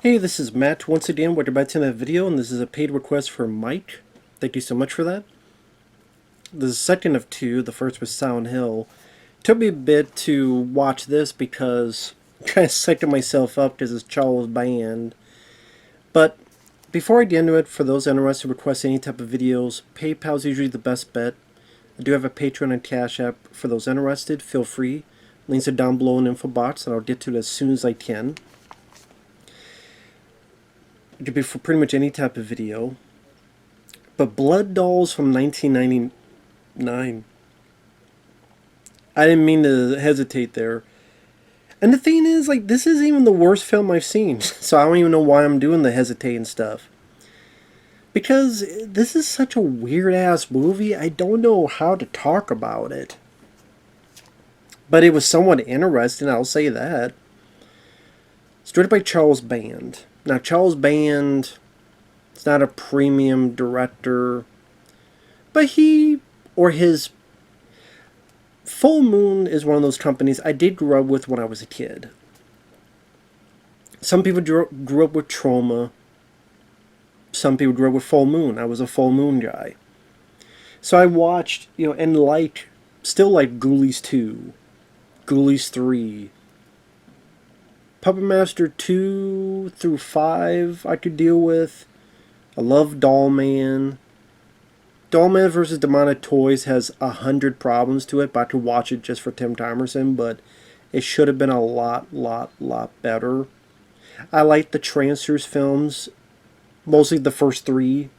Hey, this is Matt once again. We're about to end a video, and this is a paid request for Mike. Thank you so much for that. This is the second of two. The first was Silent Hill. Took me a bit to watch this because I'm kind of psyching myself up because it's Charles Band. But before I get into it, for those interested in requesting any type of videos, PayPal's usually the best bet. I do have a Patreon and CashApp for those interested. Feel free. Links are down below in the info box, and I'll get to it as soon as I can. It could be for pretty much any type of video. But Blood Dolls from 1999. I didn't mean to hesitate there. And the thing is, like, this isn't even the worst film I've seen. So I don't even know why I'm doing the hesitating stuff. Because this is such a weird-ass movie, I don't know how to talk about it. But it was somewhat interesting, I'll say that. It's directed by Charles Band. Now, Charles Band is not a premium director, but he, or his, Full Moon is one of those companies I did grow up with when I was a kid. Some people grew up with Trauma. Some people grew up with Full Moon. I was a Full Moon guy. So I watched, and still like Ghoulies 2, Ghoulies 3, Puppet Master 2 through 5 I could deal with. I love Dollman. Dollman vs. Demonic Toys has 100 problems to it, but I could watch it just for Tim Thomerson, but it should have been a lot better. I like the Trancers films, mostly the first 3.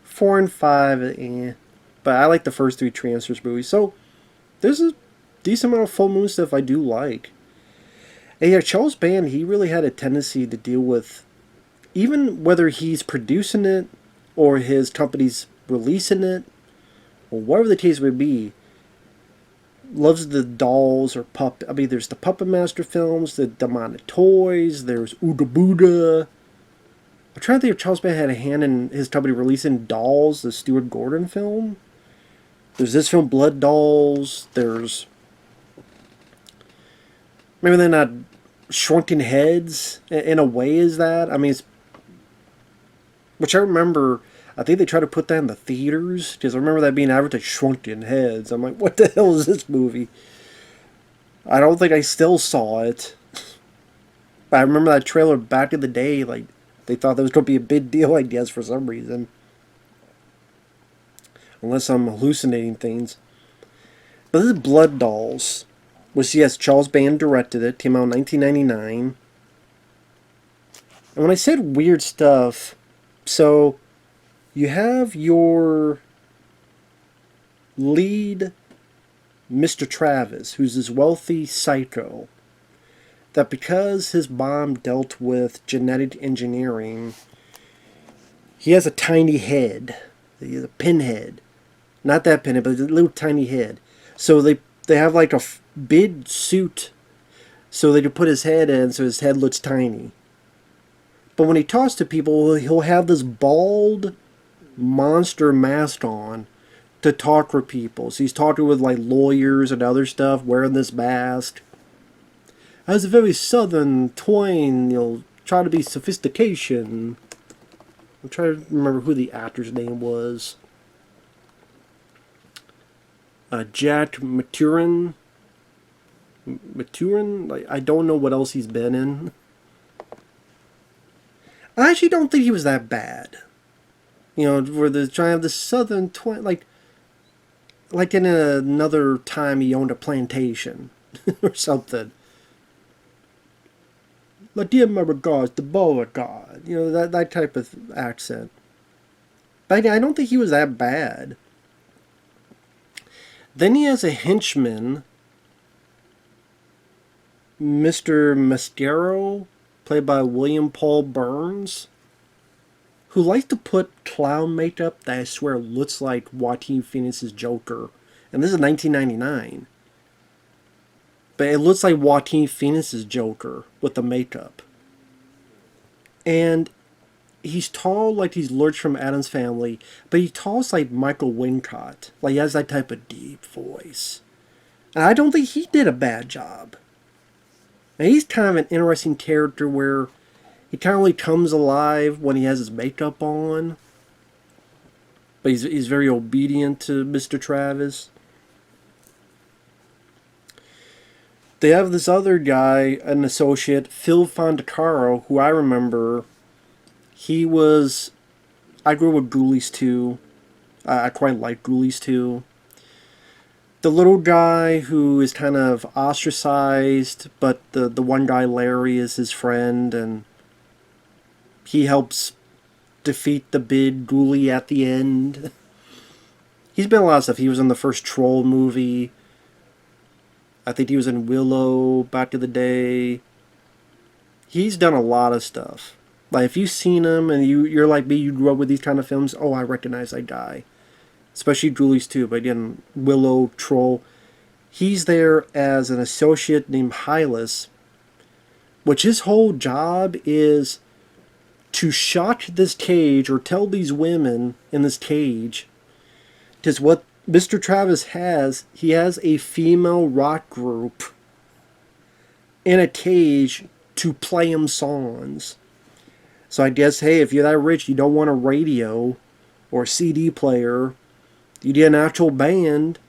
4 and 5, but I like the first 3 Trancers movies, so there's a decent amount of Full Moon stuff I do like. And yeah, Charles Band, he really had a tendency to deal with, even whether he's producing it or his company's releasing it, or whatever the case may be, loves the dolls or there's the Puppet Master films, the Demonic Toys, there's Ooga Booga. I'm trying to think if Charles Band had a hand in his company releasing Dolls, the Stuart Gordon film. There's this film, Blood Dolls. There's, maybe they're not Shrunken Heads in a way, is that? I mean, which I remember, I think they tried to put that in the theaters, because I remember that being advertised as Shrunken Heads. I'm like, what the hell is this movie? I don't think I still saw it. But I remember that trailer back in the day, like, they thought that was going to be a big deal, I guess, for some reason. Unless I'm hallucinating things. But this is Blood Dolls, which, yes, Charles Band directed it. Came out in 1999. And when I said weird stuff, so you have your lead, Mr. Travis, who's this wealthy psycho, that because his mom dealt with genetic engineering, he has a tiny head. He has a pinhead. Not that pinhead, but a little tiny head. So they have like a big suit so they can put his head in so his head looks tiny. But when he talks to people, he'll have this bald monster mask on to talk with people. So he's talking with like lawyers and other stuff wearing this mask. Has a very southern twang, try to be sophistication. I'm trying to remember who the actor's name was. Jack Maturin. Like, I don't know what else he's been in. I actually don't think he was that bad. Where they're trying to have the southern twang, like in another time he owned a plantation or something. Like, dear my regards, the Beauregard. That type of accent. But I don't think he was that bad. Then he has a henchman, Mr. Mascaro, played by William Paul Burns, who likes to put clown makeup that I swear looks like Joaquin Phoenix's Joker. And this is 1999. But it looks like Joaquin Phoenix's Joker with the makeup. And he's tall like he's Lurch from Addams Family, but he talks like Michael Wincott. Like, he has that type of deep voice. And I don't think he did a bad job. And he's kind of an interesting character where He kind of only comes alive when he has his makeup on. But he's very obedient to Mr. Travis. They have this other guy, an associate, Phil Fondacaro, who I remember. He was... I grew up with Ghoulies too. I quite like Ghoulies too. The little guy who is kind of ostracized, but the one guy, Larry, is his friend, and he helps defeat the big ghoulie at the end. He's been in a lot of stuff. He was in the first Troll movie. I think he was in Willow back in the day. He's done a lot of stuff. Like, if you've seen him and you're like me, you grew up with these kind of films, oh, I recognize that guy. Especially Ghoulies too, but again, Willow, Troll. He's there as an associate named Hylas, which his whole job is to shock this cage or tell these women in this cage, because what Mr. Travis has, he has a female rock group in a cage to play him songs. So I guess, hey, if you're that rich, you don't want a radio or a CD player, you get an actual band,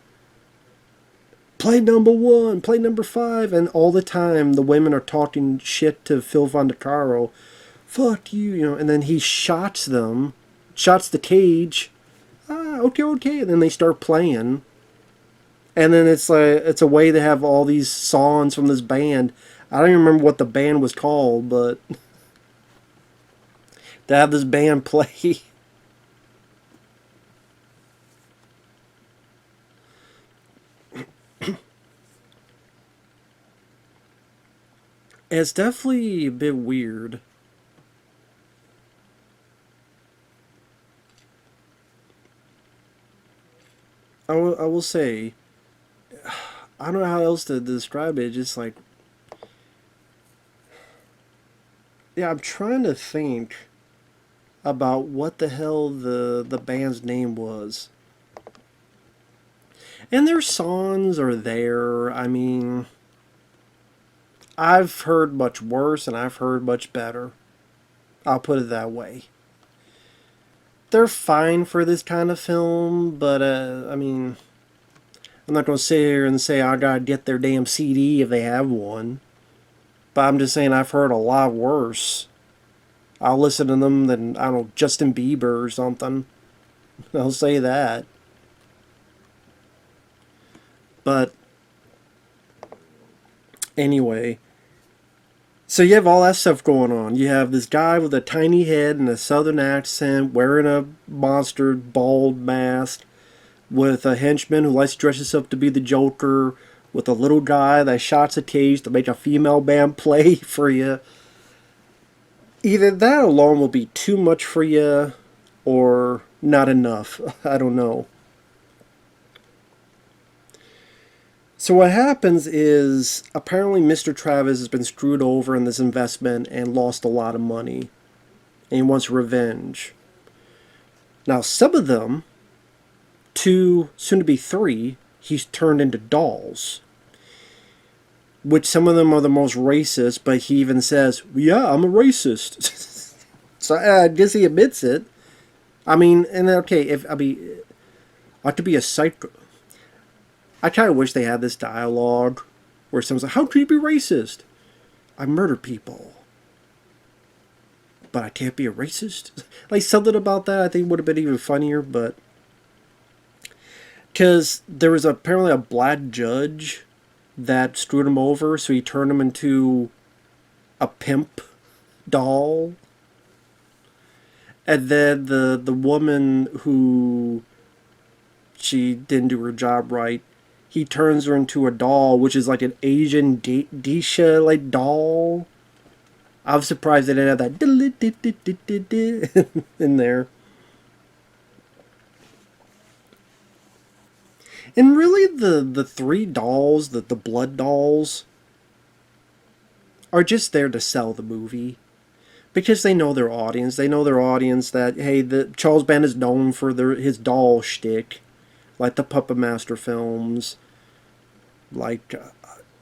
play number 1, play number 5, and all the time the women are talking shit to Phil Fondacaro. Fuck you, you know, and then he shots them, shots the cage. Okay, and then they start playing. And then it's a way to have all these songs from this band. I don't even remember what the band was called, but to have this band play. It's definitely a bit weird. I will say, I don't know how else to describe it. Just like, yeah, I'm trying to think about what the hell the band's name was. And their songs are there. I mean, I've heard much worse and I've heard much better. I'll put it that way. They're fine for this kind of film, but I mean, I'm not going to sit here and say I gotta get their damn CD if they have one. But I'm just saying I've heard a lot worse. I'll listen to them than, I don't know, Justin Bieber or something. I'll say that. But anyway, so you have all that stuff going on. You have this guy with a tiny head and a southern accent wearing a monster bald mask with a henchman who likes to dress himself to be the Joker, with a little guy that shots a cage to make a female band play for you. Either that alone will be too much for you or not enough. I don't know. So what happens is, apparently Mr. Travis has been screwed over in this investment and lost a lot of money. And he wants revenge. Now some of them, 2, soon to be 3, he's turned into dolls. Which some of them are the most racist, but he even says, yeah, I'm a racist. So I guess he admits it. I mean, and okay, if I mean, I could be a psycho. I kind of wish they had this dialogue where someone's like, how could you be racist? I murder people. But I can't be a racist? Like, something about that I think would have been even funnier, but... Because there was apparently a black judge that screwed him over, so he turned him into a pimp doll. And then the woman who... she didn't do her job right, he turns her into a doll, which is like an Asian geisha like doll. I was surprised they didn't have that in there. And really the 3 dolls, the blood dolls, are just there to sell the movie. Because they know their audience. They know their audience that, hey, the Charles Band is known for his doll shtick. Like the Puppet Master films. Like,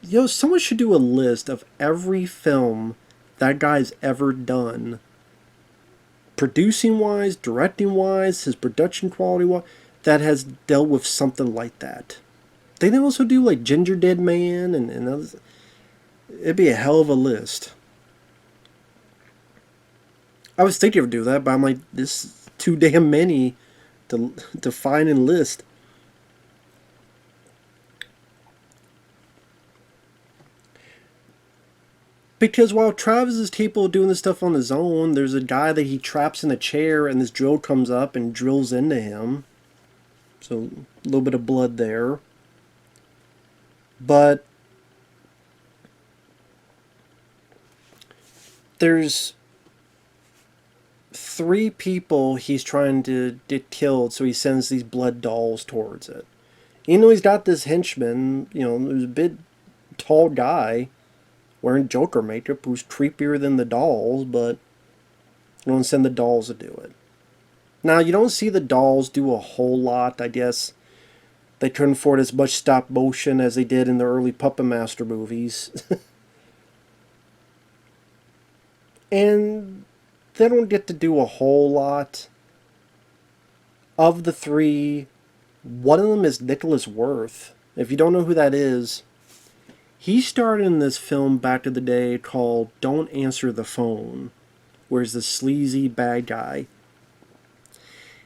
you know, someone should do a list of every film that guy's ever done. Producing wise, directing wise, his production quality wise, that has dealt with something like that. They also do like Ginger Dead Man and others. It'd be a hell of a list. I was thinking of doing that, but I'm like, this is too damn many to find and list. Because while Travis is capable of doing this stuff on his own, there's a guy that he traps in a chair, and this drill comes up and drills into him. So a little bit of blood there. But there's 3 people he's trying to get killed, so he sends these blood dolls towards it. Even though he's got this henchman, who's a big, tall guy wearing Joker makeup who's creepier than the dolls, but you don't send the dolls to do it. Now, you don't see the dolls do a whole lot, I guess. They couldn't afford as much stop motion as they did in the early Puppet Master movies. And they don't get to do a whole lot. Of the 3, one of them is Nicholas Worth. If you don't know who that is, he starred in this film back in the day called Don't Answer the Phone, where he's the sleazy bad guy.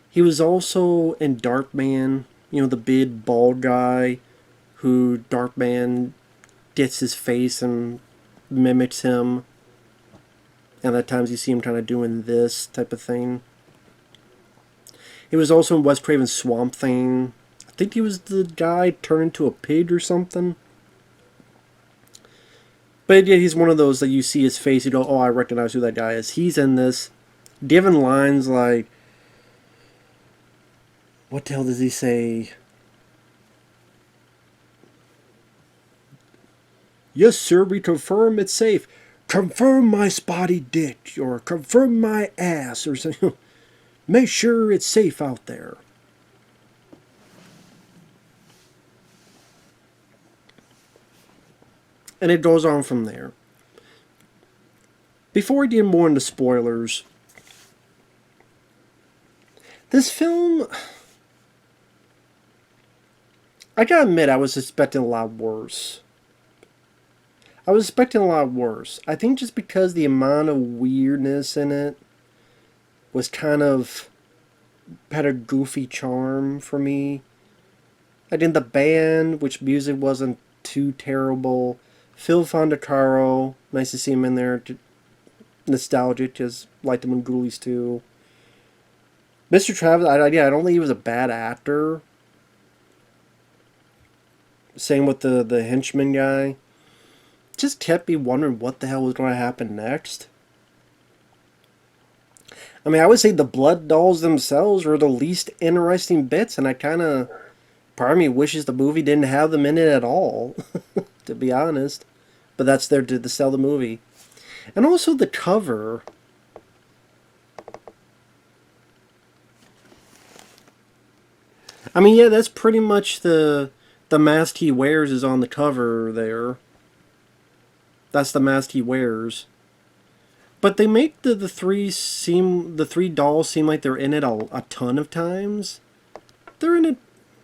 He was also in Darkman, the big bald guy who Darkman gets his face and mimics him. And at times you see him kind of doing this type of thing. He was also in Wes Craven's Swamp Thing. I think he was the guy turned into a pig or something. But yeah, he's one of those that you see his face, you go, oh, I recognize who that guy is. He's in this, given lines like, what the hell does he say? Yes, sir, we confirm it's safe. Confirm my spotty dick, or confirm my ass, or something. Make sure it's safe out there. And it goes on from there. Before we get more into spoilers, this film, I gotta admit, I was expecting a lot worse. I think just because the amount of weirdness in it was kind of had a goofy charm for me. I did the band, which music wasn't too terrible. Phil Fondacaro, nice to see him in there. Nostalgic, just liked him in Ghoulies too. Mr. Travis, I don't think he was a bad actor. Same with the henchman guy. Just kept me wondering what the hell was going to happen next. I mean, I would say the blood dolls themselves were the least interesting bits, and part of me wishes the movie didn't have them in it at all, to be honest. But that's there to sell the movie. And also the cover. I mean, yeah, that's pretty much the mask he wears is on the cover there. That's the mask he wears. But they make the three dolls seem like they're in it a ton of times. They're in it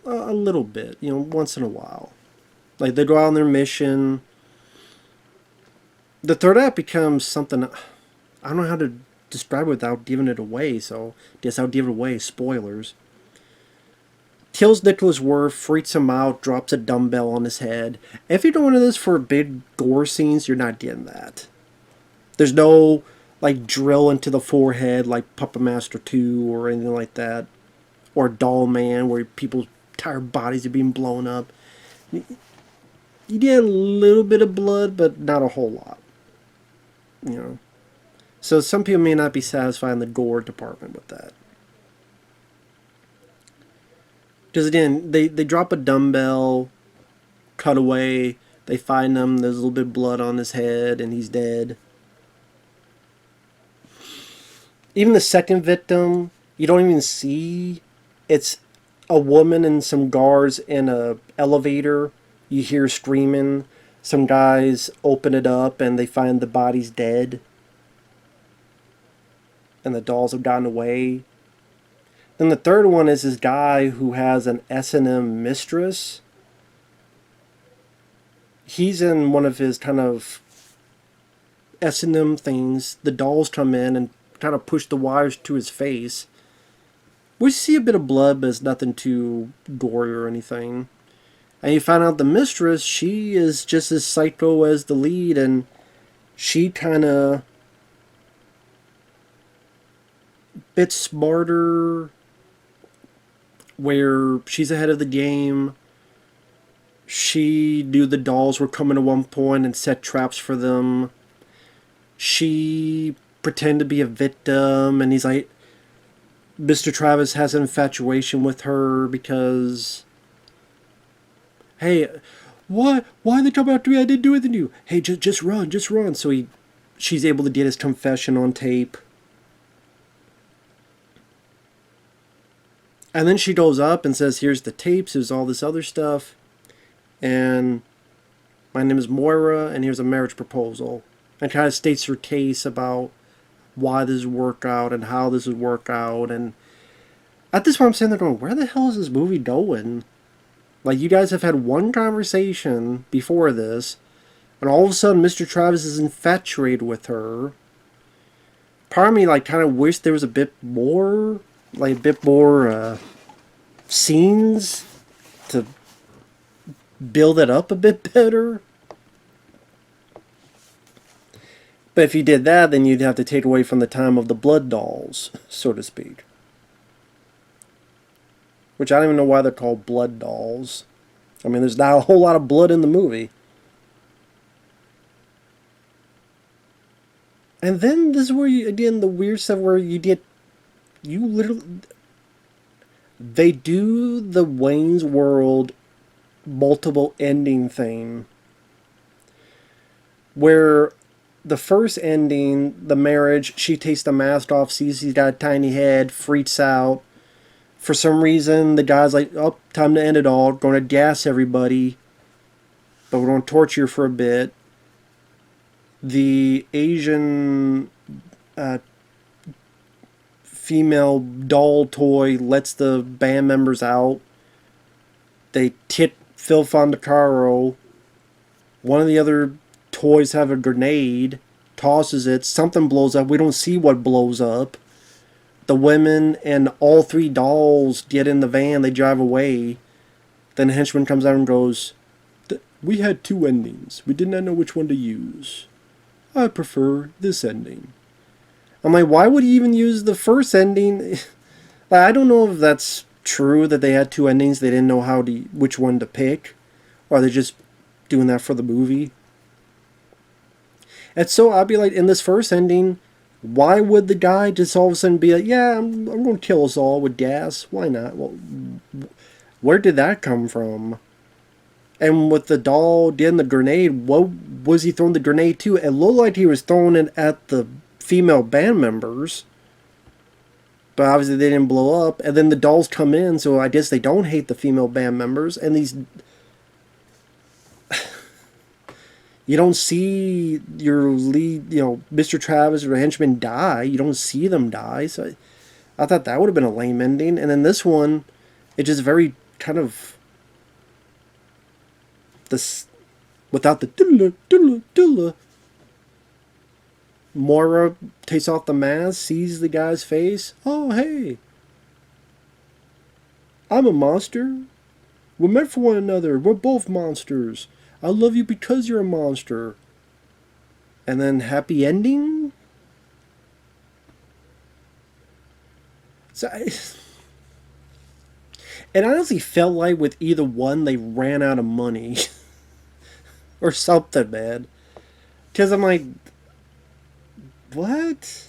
a little bit, once in a while. Like, they go out on their mission. The third act becomes something, I don't know how to describe it without giving it away, so I guess I'll give it away, spoilers. Kills Nicholas Worth, freaks him out, drops a dumbbell on his head. If you're doing this for big gore scenes, you're not getting that. There's no, drill into the forehead like Puppet Master 2 or anything like that. Or Doll Man, where people's entire bodies are being blown up. You get a little bit of blood, but not a whole lot. So some people may not be satisfied in the gore department with that. Because again, they drop a dumbbell, cut away, they find him, there's a little bit of blood on his head, and he's dead. Even the second victim, you don't even see. It's a woman and some guards in a elevator. You hear screaming. Some guys open it up and they find the body's dead. and the dolls have gotten away. Then the third one is this guy who has an S&M mistress. He's in one of his kind of S&M things. The dolls come in and kind of push the wires to his face. We see a bit of blood, but it's nothing too gory or anything. And you find out the mistress, she is just as psycho as the lead, and she kind of bit smarter, where she's ahead of the game. She knew the dolls were coming at one point and set traps for them. She pretended to be a victim, and he's like, Mr. Travis has an infatuation with her because, hey, what? Why they come after me? I didn't do anything to you. Hey, just run, just run. So she's able to get his confession on tape. And then she goes up and says, here's the tapes, here's all this other stuff. And my name is Moira, and here's a marriage proposal. And kind of states her case about why this would work out and how this would work out. And at this point I'm sitting there going, where the hell is this movie going? Like, you guys have had one conversation before this, and all of a sudden Mr. Travis is infatuated with her. Part of me, like, kind of wished there was a bit more, scenes to build it up a bit better. But if you did that, then you'd have to take away from the time of the blood dolls, so to speak. Which I don't even know why they're called blood dolls. I mean, there's not a whole lot of blood in the movie. And then this is where you, again, the weird stuff where they do the Wayne's World multiple ending thing. Where the first ending, the marriage, she takes the mask off, sees he's got a tiny head, freaks out. For some reason, the guy's like, oh, time to end it all. Going to gas everybody. But we're going to torture you for a bit. The Asian female doll toy lets the band members out. They tip Phil Fondacaro. One of the other toys have a grenade. Tosses it. Something blows up. We don't see what blows up. The women and all three dolls get in the van. They drive away. Then the henchman comes out and goes, we had two endings. We did not know which one to use. I prefer this ending. I'm like, why would he even use the first ending? I don't know if that's true, that they had two endings. They didn't know which one to pick. Or they're just doing that for the movie. And so I'd be like, in this first ending, why would the guy just all of a sudden be like, yeah, I'm going to kill us all with gas? Why not? Well, where did that come from? And with the doll getting the grenade, what was he throwing the grenade to? It looked like he was throwing it at the female band members. But obviously they didn't blow up. And then the dolls come in, so I guess they don't hate the female band members. And these... You don't see your lead, Mr. Travis or henchman die. You don't see them die. So I thought that would have been a lame ending. And then this one, it just very kind of this without the doodle. Moira takes off the mask, sees the guy's face. Oh, hey, I'm a monster. We're meant for one another. We're both monsters. I love you because you're a monster. And then happy ending? So it honestly felt like with either one they ran out of money. Or something, man. Because I'm like, what?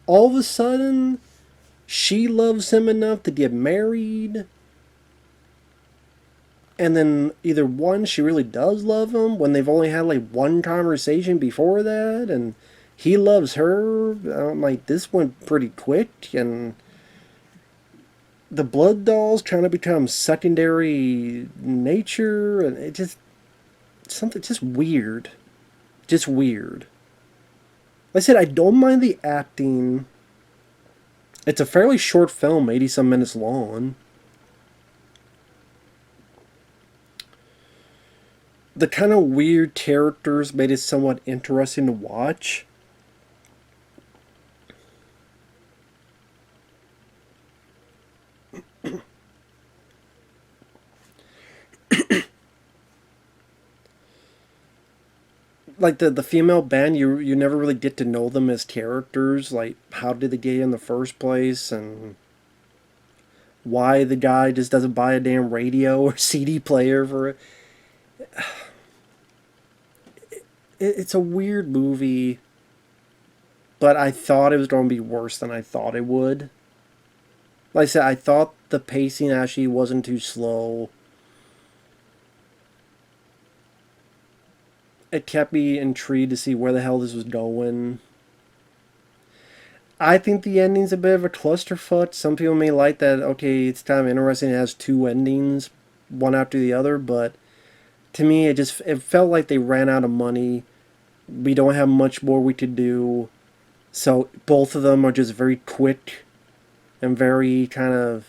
All of a sudden, she loves him enough to get married. And then either one, she really does love him when they've only had like one conversation before that, and he loves her. I'm like, this went pretty quick, and the blood dolls kind of become secondary nature, and it just weird, just weird. I said, I don't mind the acting. It's a fairly short film, 80 some minutes long. The kind of weird characters made it somewhat interesting to watch. Like the female band, you never really get to know them as characters. Like, how did they get in the first place, and why the guy just doesn't buy a damn radio or CD player for it. It's a weird movie, but I thought it was going to be worse than I thought it would. Like I said, I thought the pacing actually wasn't too slow. It kept me intrigued to see where the hell this was going. I think the ending's a bit of a clusterfuck. Some people may like that, okay, it's kind of interesting, it has two endings, one after the other, but to me, it felt like they ran out of money. We don't have much more we could do. So both of them are just very quick and very kind of...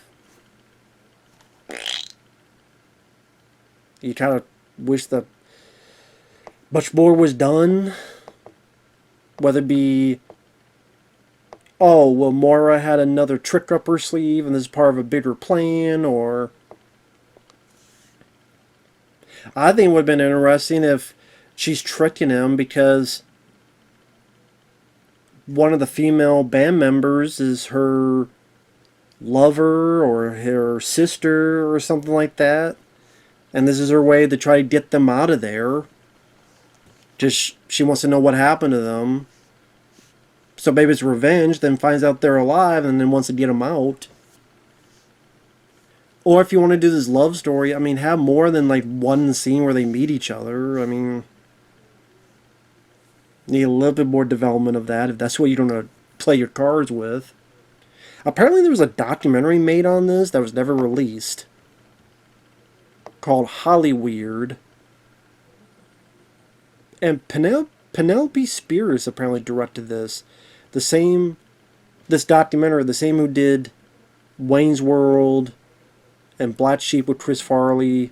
You kind of wish that much more was done. Whether it be, oh, well, Moira had another trick up her sleeve and this is part of a bigger plan, or... I think it would have been interesting if she's tricking him because one of the female band members is her lover or her sister or something like that. And this is her way to try to get them out of there. Just she wants to know what happened to them. So maybe it's revenge, then finds out they're alive and then wants to get them out. Or if you want to do this love story, I mean, have more than like one scene where they meet each other. I mean, need a little bit more development of that if that's what you're going to play your cards with. Apparently there was a documentary made on this that was never released called Hollyweird. And Penelope Spears apparently directed this. This documentary, the same who did Wayne's World and Black Sheep with Chris Farley.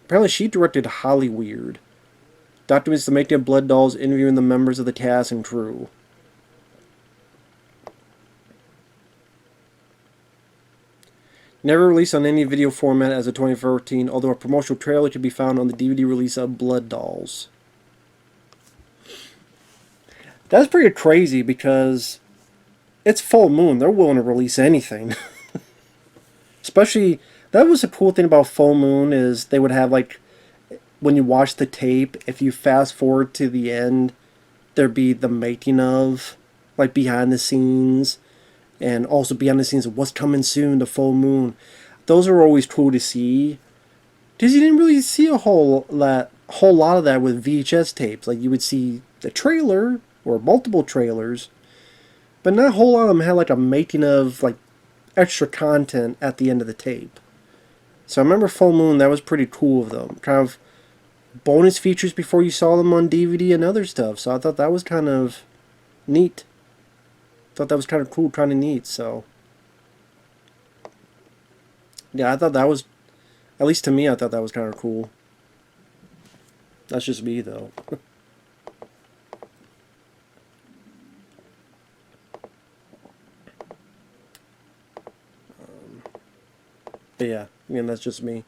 Apparently she directed Hollyweird. Documents the making of Blood Dolls, interviewing the members of the cast and crew. Never released on any video format as of 2013, although a promotional trailer can be found on the DVD release of Blood Dolls. That's pretty crazy because it's full moon. They're willing to release anything. Especially, that was the cool thing about full moon is they would have, like, when you watch the tape, if you fast forward to the end, there'd be the making of, like, behind the scenes, and also behind the scenes of what's coming soon, the full moon. Those are always cool to see, because you didn't really see a whole lot of that with VHS tapes. Like, you would see the trailer, or multiple trailers, but not a whole lot of them had, like, a making of, like, extra content at the end of the tape. So I remember Full Moon, that was pretty cool of them. Kind of bonus features before you saw them on DVD and other stuff. So I thought that was kind of neat. Thought that was kind of cool, kind of neat. So yeah, I thought that was, at least to me, I thought that was kind of cool. That's just me though. But yeah, again, that's just me.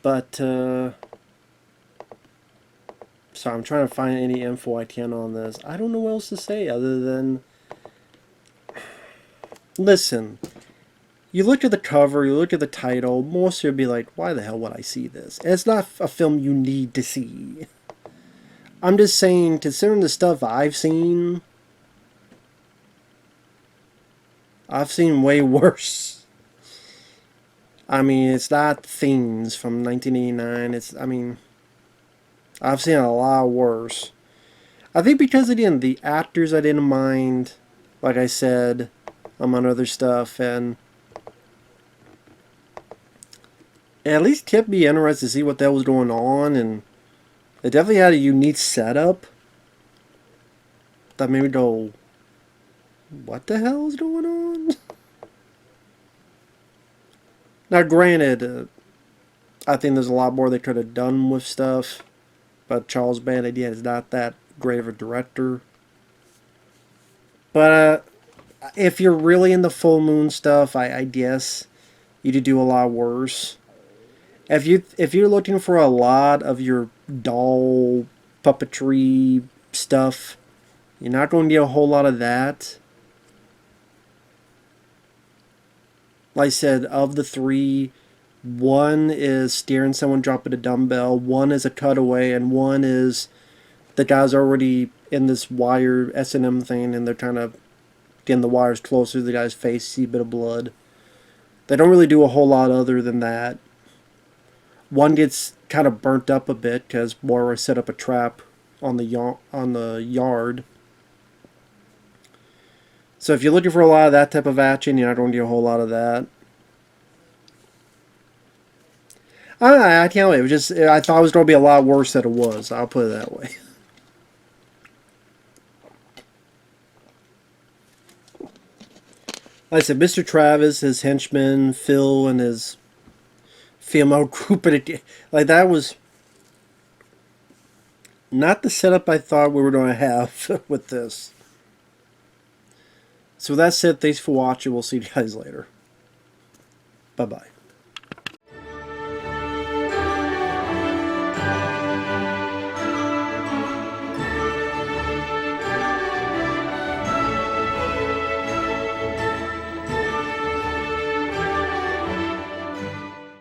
But, so I'm trying to find any info I can on this. I don't know what else to say other than, listen, you look at the cover, you look at the title, most of you would be like, why the hell would I see this? And it's not a film you need to see. I'm just saying, considering the stuff I've seen way worse. I mean, it's not Things from 1989. I mean, I've seen a lot worse. I think because, again, the actors I didn't mind, like I said, among other stuff, and it at least kept me interested to see what the hell was going on, and They definitely had a unique setup that made me go, what the hell is going on? Now, granted, I think there's a lot more they could have done with stuff, but Charles Band, again, is not that great of a director. But if you're really into full moon stuff, I guess you could do a lot worse. If you're looking for a lot of your doll puppetry stuff, you're not going to get a whole lot of that. Like I said, of the three, one is steering someone dropping a dumbbell, one is a cutaway, and one is the guy's already in this wire S&M thing, and they're trying to get the wires closer to the guy's face, see a bit of blood. They don't really do a whole lot other than that. One gets kind of burnt up a bit because Moira set up a trap on the yard. So if you're looking for a lot of that type of action, you're not going to get a whole lot of that. I can't wait. It was just, I thought it was going to be a lot worse than it was. I'll put it that way. Like I said, Mr. Travis, his henchmen, Phil, and his female group, like that was not the setup I thought we were going to have with this. So with that said, thanks for watching. We'll see you guys later. Bye-bye.